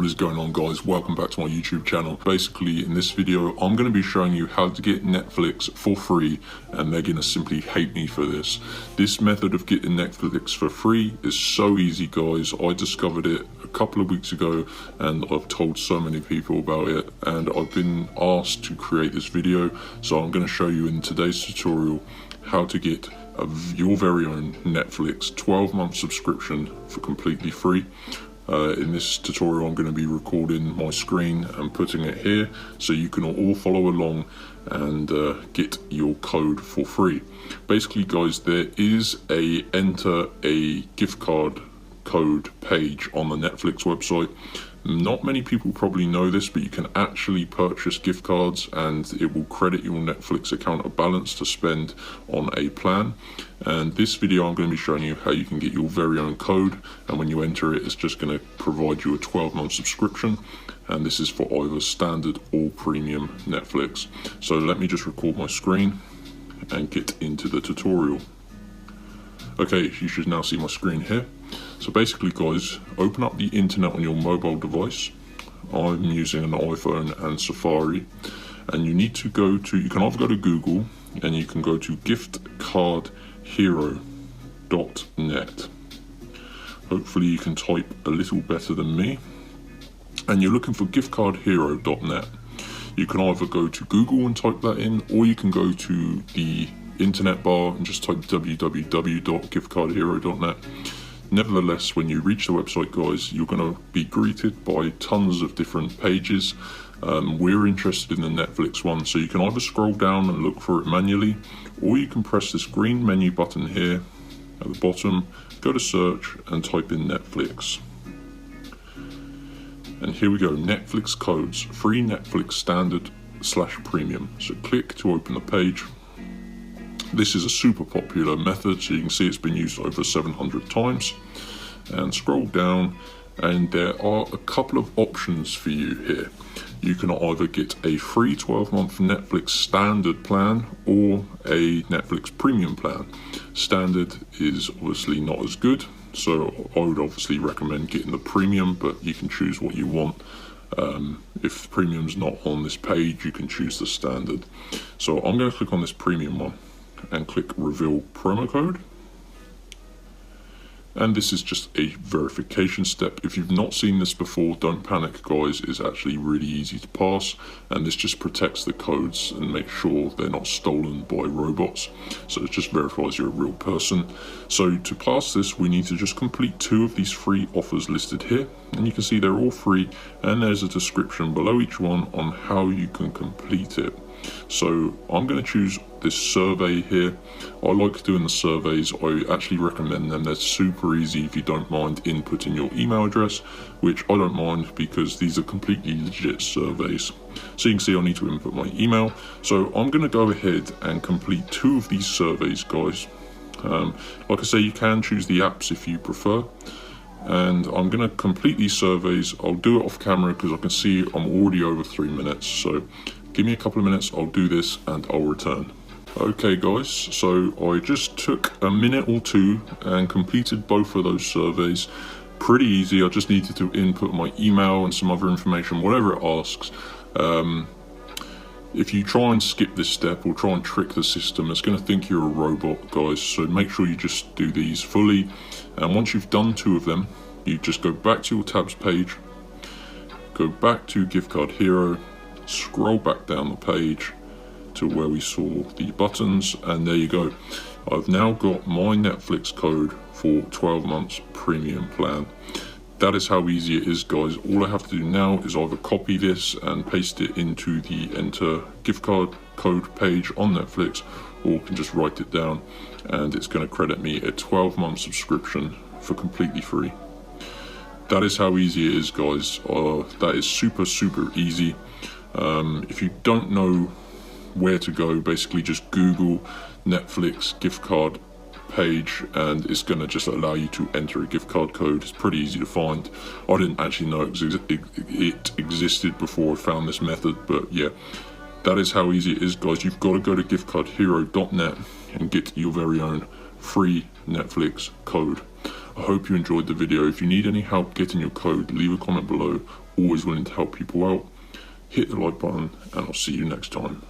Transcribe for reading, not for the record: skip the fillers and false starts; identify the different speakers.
Speaker 1: What is going on, guys? Welcome back to my YouTube channel. Basically, in this video I'm going to be showing you how to get Netflix for free, and they're going to simply hate me for this. This method of getting Netflix for free is so easy, guys. I discovered it a couple of weeks ago and I've told so many people about it, and I've been asked to create this video, so I'm going to show you in today's tutorial how to get your very own Netflix 12-month subscription for completely free. In this tutorial I'm going to be recording my screen and putting it here so you can all follow along and get your code for free. Basically, guys, there is a enter a gift card code page on the Netflix website. Not many people probably know this, but you can actually purchase gift cards and it will credit your Netflix account a balance to spend on a plan. And this video I'm going to be showing you how you can get your very own code, and when you enter it, it's just going to provide you a 12-month subscription, and this is for either standard or premium Netflix. So let me just record my screen and get into the tutorial. Okay, you should now see my screen here. So basically, guys, open up the internet on your mobile device. I'm using an iPhone and Safari, and you need to go to, you can either go to Google and you can go to giftcardhero.net. Hopefully you can type a little better than me. And you're looking for giftcardhero.net. You can either go to Google and type that in, or you can go to the internet bar and just type www.giftcardhero.net. Nevertheless, when you reach the website, guys, you're going to be greeted by tons of different pages. We're interested in the Netflix one, so you can either scroll down and look for it manually, or you can press this green menu button here at the bottom, go to search and type in Netflix. And here we go, Netflix codes, free Netflix standard/premium. So click to open the page. This is a super popular method, so you can see it's been used over 700 times. And scroll down, and there are a couple of options for you here. You can either get a free 12-month Netflix standard plan or a Netflix premium plan. Standard is obviously not as good, so I would obviously recommend getting the premium, but you can choose what you want. If premium's not on this page, you can choose the standard. So I'm going to click on this premium one and click reveal promo code, and this is just a verification step. If you've not seen this before, don't panic, guys. It's actually really easy to pass, and this just protects the codes and makes sure they're not stolen by robots. So it just verifies you're a real person. So to pass this, we need to just complete 2 of these free offers listed here, and you can see they're all free, and there's a description below each one on how you can complete it. So I'm going to choose this survey here. I like doing the surveys. I actually recommend them. They're super easy if you don't mind inputting your email address, which I don't mind because these are completely legit surveys. So you can see I need to input my email. So I'm going to go ahead and complete 2 of these surveys, guys. Like I say, you can choose the apps if you prefer. And I'm going to complete these surveys. I'll do it off camera because I can see I'm already over 3 minutes. So give me a couple of minutes, I'll do this and I'll return. Okay, guys, so I just took a minute or 2 and completed both of those surveys. Pretty easy. I just needed to input my email and some other information, whatever it asks. If you try and skip this step or try and trick the system, it's going to think you're a robot, guys. So make sure you just do these fully. And once you've done 2 of them, you just go back to your tabs page, go back to Gift Card Hero, scroll back down the page to where we saw the buttons, and there you go. I've now got my Netflix code for 12 months premium plan. That is how easy it is, guys. All I have to do now is either copy this and paste it into the enter gift card code page on Netflix, or can just write it down, and it's going to credit me a 12-month subscription for completely free. That is how easy it is, guys. That is super easy. If you don't know where to go, basically just Google Netflix gift card page, and it's going to just allow you to enter a gift card code. It's pretty easy to find. I didn't actually know it existed before I found this method, but yeah, that is how easy it is, guys. You've got to go to giftcardhero.net and get your very own free Netflix code. I hope you enjoyed the video. If you need any help getting your code, leave a comment below. Always willing to help people out. Hit the like button, and I'll see you next time.